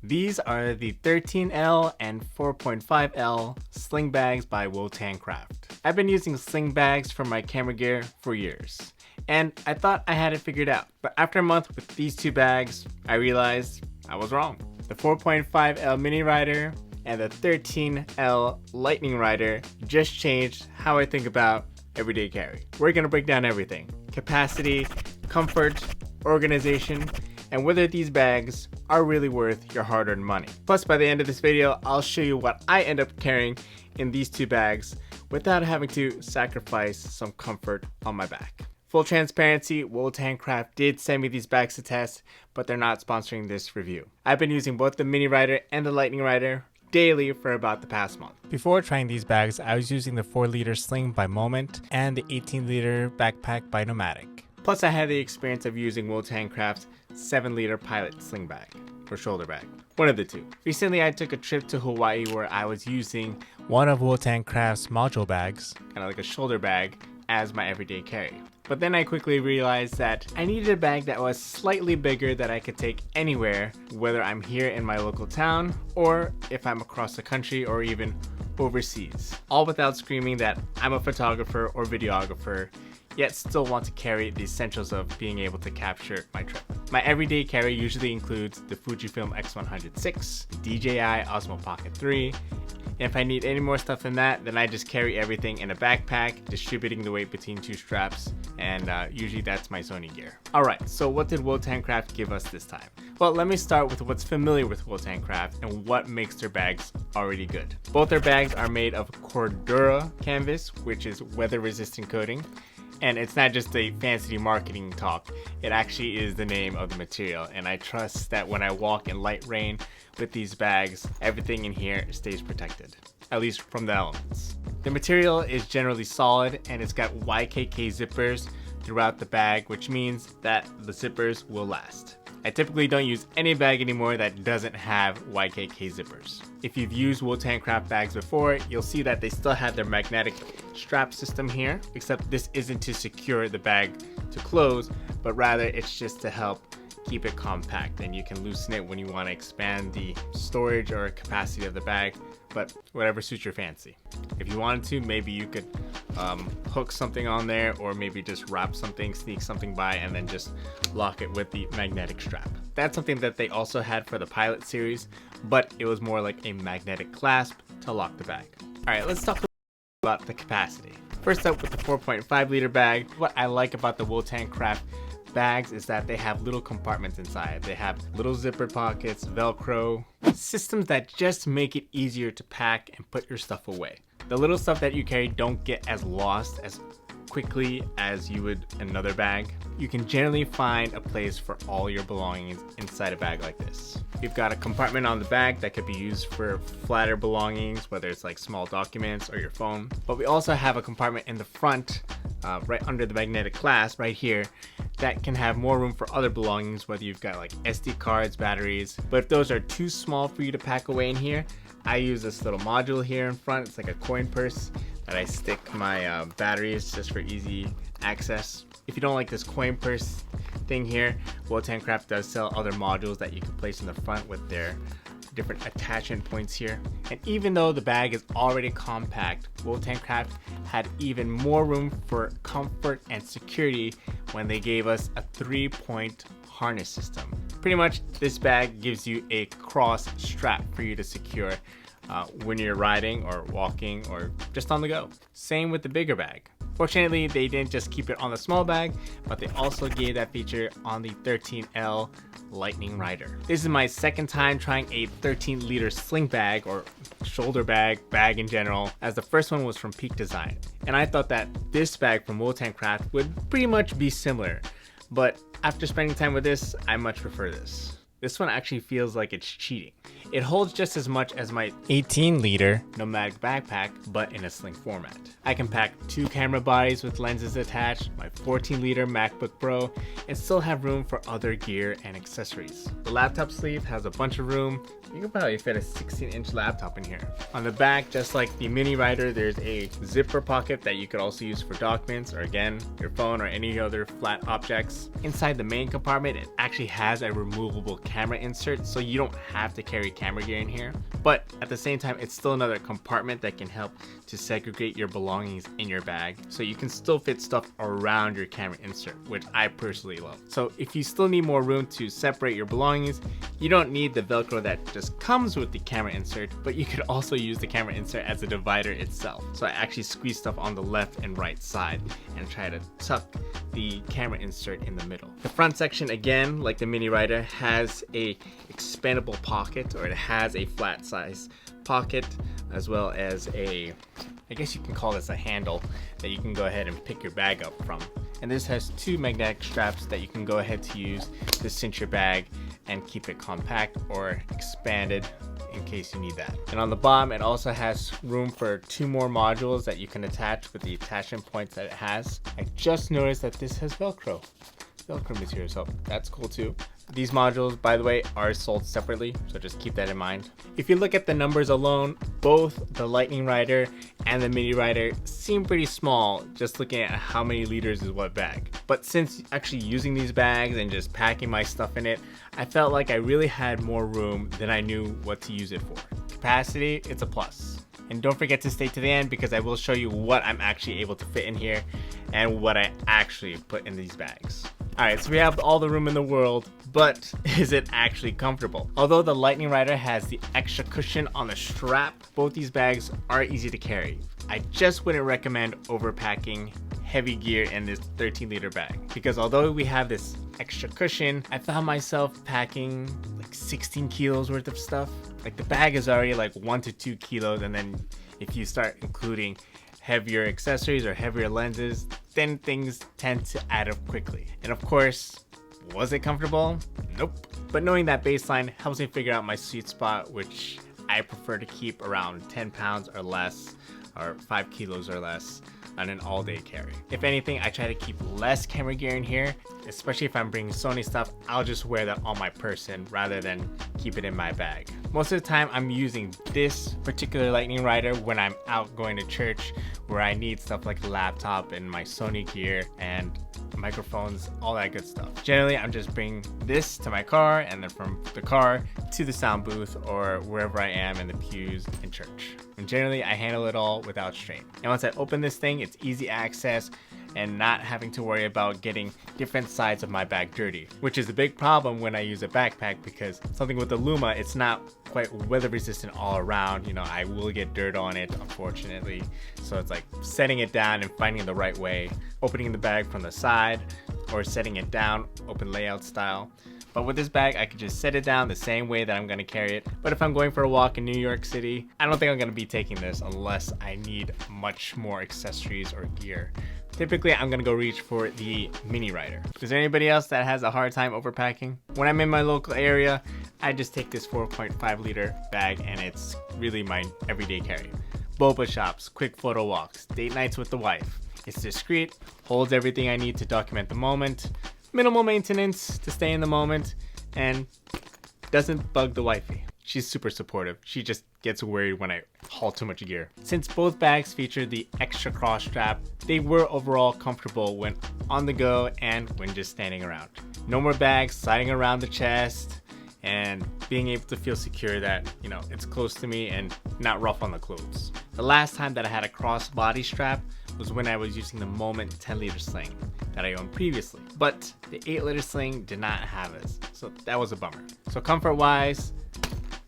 These are the 13L and 4.5L sling bags by Wotancraft. I've been using sling bags for my camera gear for years, and I thought I had it figured out. But after a month with these two bags, I realized I was wrong. The 4.5L mini rider and the 13L lightning rider just changed how I think about everyday carry. We're gonna break down everything: capacity, comfort, organization, and whether these bags are really worth your hard-earned money. Plus, by the end of this video, I'll show you what I end up carrying in these two bags without having to sacrifice some comfort on my back. Full transparency, Wotancraft did send me these bags to test, but they're not sponsoring this review. I've been using both the mini rider and the lightning rider daily for about the past month. Before trying these bags, I was using the 4-liter Sling by Moment and the 18-liter backpack by Nomadic. Plus, I had the experience of using Wotancraft's 7-liter Pilot Sling bag or shoulder bag, one of the two. Recently, I took a trip to Hawaii where I was using one of Wotancraft's module bags, kind of like a shoulder bag, as my everyday carry. But then I quickly realized that I needed a bag that was slightly bigger that I could take anywhere, whether I'm here in my local town or if I'm across the country or even overseas, all without screaming that I'm a photographer or videographer, yet still want to carry the essentials of being able to capture my trip. My everyday carry usually includes the Fujifilm X100VI, DJI Osmo Pocket 3, and if I need any more stuff than that, then I just carry everything in a backpack, distributing the weight between two straps, and usually that's my Sony gear. Alright, so what did Wotancraft give us this time? Well, let me start with what's familiar with Wotancraft and what makes their bags already good. Both their bags are made of Cordura canvas, which is weather-resistant coating. And it's not just a fancy marketing talk, it actually is the name of the material, and I trust that when I walk in light rain with these bags, everything in here stays protected, at least from the elements. The material is generally solid and it's got YKK zippers throughout the bag, which means that the zippers will last. I typically don't use any bag anymore that doesn't have YKK zippers. If you've used Wotancraft bags before, you'll see that they still have their magnetic strap system here, except this isn't to secure the bag to close, but rather it's just to help keep it compact, and you can loosen it when you want to expand the storage or capacity of the bag, but whatever suits your fancy. If you wanted to, maybe you could hook something on there, or maybe just wrap something, sneak something by, and then just lock it with the magnetic strap. That's something that they also had for the Pilot series, but it was more like a magnetic clasp to lock the bag. Alright, let's talk about the capacity. First up with the 4.5-liter bag, what I like about the Wotancraft bags is that they have little compartments inside. They have little zipper pockets, Velcro, systems that just make it easier to pack and put your stuff away. The little stuff that you carry don't get as lost as quickly as you would another bag. You can generally find a place for all your belongings inside a bag like this. You've got a compartment on the back that could be used for flatter belongings, whether it's like small documents or your phone. But we also have a compartment in the front, right under the magnetic clasp right here, that can have more room for other belongings, whether you've got like SD cards, batteries. But if those are too small for you to pack away in here, I use this little module here in front. It's like a coin purse that I stick my batteries just for easy access. If you don't like this coin purse thing here, Wotancraft does sell other modules that you can place in the front with their different attachment points here. And even though the bag is already compact, Wotancraft had even more room for comfort and security when they gave us a 3-point harness system. Pretty much this bag gives you a cross strap for you to secure when you're riding or walking or just on the go. Same with the bigger bag. Fortunately, they didn't just keep it on the small bag, but they also gave that feature on the 13L lightning rider. This is my second time trying a 13-liter sling bag or shoulder bag in general, as the first one was from Peak Design. And I thought that this bag from Wotancraft would pretty much be similar, but after spending time with this, I much prefer this. This one actually feels like it's cheating. It holds just as much as my 18-liter Nomadic backpack, but in a sling format. I can pack 2 camera bodies with lenses attached, my 14-liter MacBook Pro, and still have room for other gear and accessories. The laptop sleeve has a bunch of room. You can probably fit a 16-inch laptop in here. On the back, just like the mini rider, there's a zipper pocket that you could also use for documents or, again, your phone or any other flat objects. Inside the main compartment, it actually has a removable camera insert, so you don't have to carry camera gear in here. But at the same time, it's still another compartment that can help to segregate your belongings in your bag, so you can still fit stuff around your camera insert, which I personally love. So if you still need more room to separate your belongings, you don't need the Velcro that just comes with the camera insert, but you could also use the camera insert as a divider itself. So I actually squeeze stuff on the left and right side and try to tuck the camera insert in the middle. The front section, again, like the Mini Rider, has a expandable pocket, or it has a flat size pocket, as well as a, I guess you can call this a handle that you can go ahead and pick your bag up from. And this has two magnetic straps that you can go ahead to use to cinch your bag and keep it compact or expanded in case you need that. And on the bottom, it also has room for 2 more modules that you can attach with the attachment points that it has. I just noticed that this has Velcro material, so that's cool too. These modules, by the way, are sold separately, so just keep that in mind. If you look at the numbers alone, both the Lightning Rider and the Mini Rider seem pretty small, just looking at how many liters is what bag. But since actually using these bags and just packing my stuff in it, I felt like I really had more room than I knew what to use it for. Capacity, it's a plus. And don't forget to stay to the end, because I will show you what I'm actually able to fit in here and what I actually put in these bags. Alright, so we have all the room in the world, but is it actually comfortable? Although the Lightning Rider has the extra cushion on the strap, both these bags are easy to carry. I just wouldn't recommend overpacking heavy gear in this 13-liter bag, because although we have this extra cushion, I found myself packing like 16 kilos worth of stuff. Like the bag is already like 1 to 2 kilos, and then if you start including heavier accessories or heavier lenses, then things tend to add up quickly. And of course, was it comfortable? Nope. But knowing that baseline helps me figure out my sweet spot, which I prefer to keep around 10 pounds or less, or 5 kilos or less on an all-day carry. If anything, I try to keep less camera gear in here, especially if I'm bringing Sony stuff. I'll just wear that on my person rather than keep it in my bag. Most of the time, I'm using this particular Lightning Rider when I'm out going to church, where I need stuff like a laptop and my Sony gear and microphones, all that good stuff. Generally, I'm just bringing this to my car, and then from the car to the sound booth or wherever I am in the pews in church. And generally, I handle it all without strain. And once I open this thing, it's easy access and not having to worry about getting different sides of my bag dirty, which is a big problem when I use a backpack, because something with the Luma, it's not quite weather resistant all around. You know, I will get dirt on it, unfortunately. So it's like setting it down and finding the right way, opening the bag from the side or setting it down, open layout style. But with this bag, I could just set it down the same way that I'm gonna carry it. But if I'm going for a walk in New York City, I don't think I'm gonna be taking this unless I need much more accessories or gear. Typically, I'm gonna go reach for the Mini Rider. Is there anybody else that has a hard time overpacking? When I'm in my local area, I just take this 4.5 liter bag, and it's really my everyday carry. Boba shops, quick photo walks, date nights with the wife. It's discreet, holds everything I need to document the moment, minimal maintenance to stay in the moment, and doesn't bug the wifey. She's super supportive. She just gets worried when I haul too much gear. Since both bags feature the extra cross strap, they were overall comfortable when on the go and when just standing around. No more bags sliding around the chest, and being able to feel secure that, you know, it's close to me and not rough on the clothes. The last time that I had a cross-body strap was when I was using the Moment 10-liter Sling that I owned previously. But the 8-liter Sling did not have this, so that was a bummer. So comfort-wise,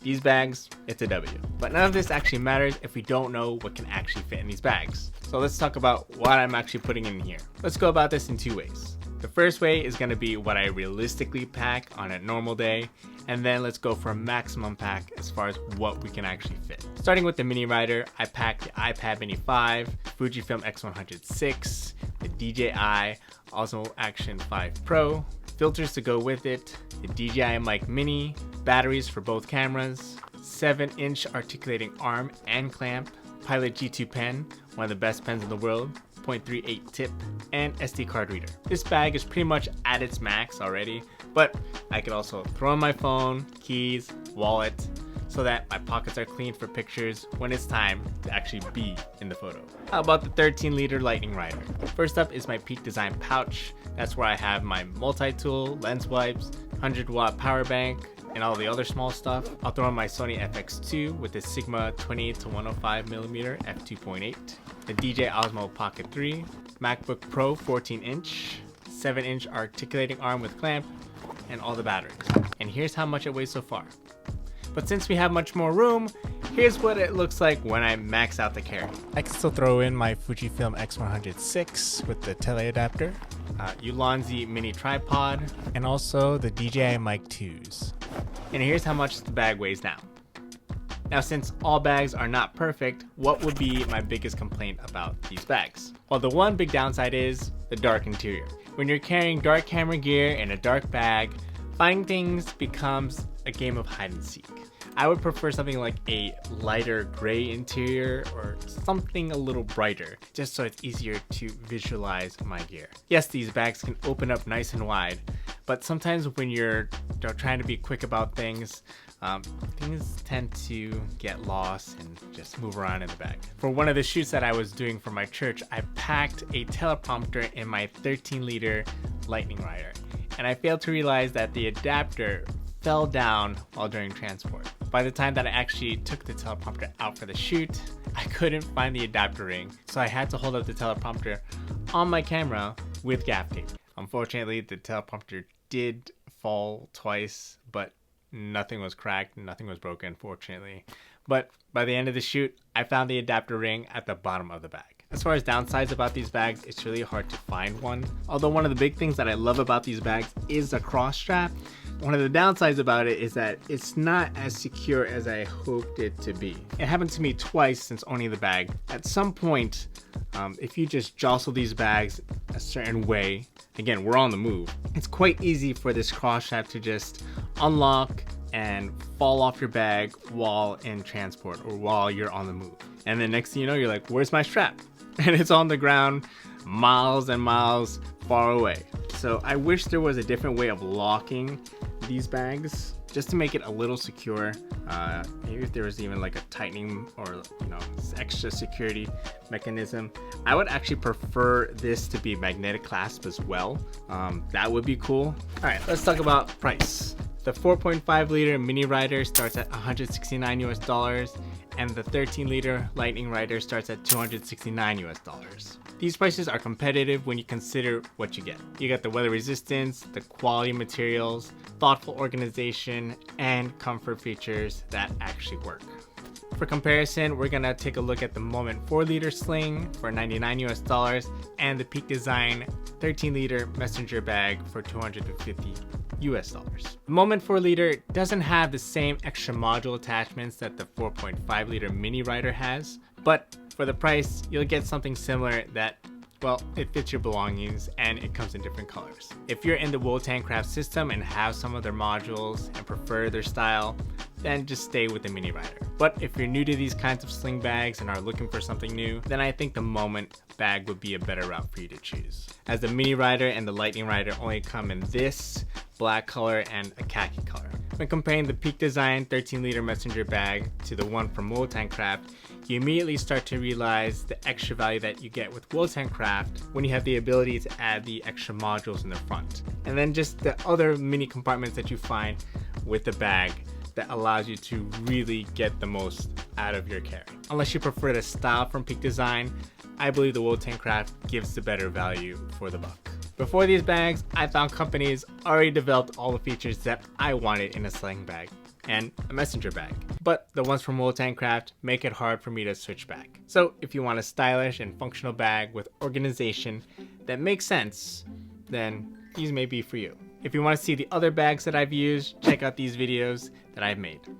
these bags, it's a W. But none of this actually matters if we don't know what can actually fit in these bags. So let's talk about what I'm actually putting in here. Let's go about this in 2 ways. The first way is going to be what I realistically pack on a normal day, and then let's go for a maximum pack as far as what we can actually fit. Starting with the Mini Rider, I packed the iPad Mini 5, Fujifilm X100VI, the DJI Osmo Action 5 Pro, filters to go with it, the DJI Mic Mini, batteries for both cameras, 7-inch articulating arm and clamp, Pilot G2 pen, one of the best pens in the world, 0.38 tip, and SD card reader. This bag is pretty much at its max already, but I could also throw in my phone, keys, wallet, so that my pockets are clean for pictures when it's time to actually be in the photo. How about the 13-liter Lightning Rider? First up is my Peak Design pouch. That's where I have my multi-tool, lens wipes, 100-watt power bank, and all the other small stuff. I'll throw in my Sony FX2 with the Sigma 28 to 105mm f2.8, the DJI Osmo Pocket 3, MacBook Pro 14-inch, 7-inch articulating arm with clamp, and all the batteries. And here's how much it weighs so far. But since we have much more room, here's what it looks like when I max out the carry. I can still throw in my Fujifilm X100VI with the teleadapter, Ulanzi mini tripod, and also the DJI Mic 2s. And here's how much the bag weighs now. Now, since all bags are not perfect, what would be my biggest complaint about these bags? Well, the one big downside is the dark interior. When you're carrying dark camera gear in a dark bag, finding things becomes a game of hide and seek. I would prefer something like a lighter gray interior or something a little brighter, just so it's easier to visualize my gear. Yes, these bags can open up nice and wide, but sometimes when you're trying to be quick about things, things tend to get lost and just move around in the bag. For one of the shoots that I was doing for my church, I packed a teleprompter in my 13-liter Lightning Rider, and I failed to realize that the adapter fell down while during transport. By the time that I actually took the teleprompter out for the shoot, I couldn't find the adapter ring, so I had to hold up the teleprompter on my camera with gaff tape. Unfortunately, the teleprompter did fall twice, but nothing was cracked, nothing was broken, fortunately. But by the end of the shoot, I found the adapter ring at the bottom of the bag. As far as downsides about these bags, it's really hard to find one. Although one of the big things that I love about these bags is the cross strap. One of the downsides about it is that it's not as secure as I hoped it to be. It happened to me twice since owning the bag. At some point, if you just jostle these bags a certain way, again, we're on the move, it's quite easy for this cross strap to just unlock and fall off your bag while in transport or while you're on the move. And then next thing you know, you're like, where's my strap? And it's on the ground miles and miles far away. So I wish there was a different way of locking these bags just to make it a little secure. Maybe if there was even like a tightening or extra security mechanism. I would actually prefer this to be magnetic clasp as well. That would be cool. All right, let's talk about price. The 4.5-liter mini rider starts at $169 US, and the 13-liter Lightning Rider starts at $269 US. These prices are competitive when you consider what you get. You get the weather resistance, the quality materials, thoughtful organization, and comfort features that actually work. For comparison, we're gonna take a look at the Moment 4-liter Sling for $99 US and the Peak Design 13-liter messenger bag for $250 US. The Moment 4-liter doesn't have the same extra module attachments that the 4.5-liter mini rider has, but for the price, you'll get something similar that, well, it fits your belongings and it comes in different colors. If you're in the Wotancraft system and have some of their modules and prefer their style, then just stay with the mini rider. But if you're new to these kinds of sling bags and are looking for something new, then I think the Moment bag would be a better route for you to choose, as the mini rider and the Lightning Rider only come in this black color and a khaki color. When comparing the Peak Design 13-liter messenger bag to the one from Wotancraft, you immediately start to realize the extra value that you get with Wotancraft when you have the ability to add the extra modules in the front, and then just the other mini compartments that you find with the bag that allows you to really get the most out of your carry. Unless you prefer the style from Peak Design, I believe the Wotancraft gives the better value for the buck. Before these bags, I found companies already developed all the features that I wanted in a sling bag and a messenger bag. But the ones from Wotancraft make it hard for me to switch back. So if you want a stylish and functional bag with organization that makes sense, then these may be for you. If you want to see the other bags that I've used, check out these videos that I've made.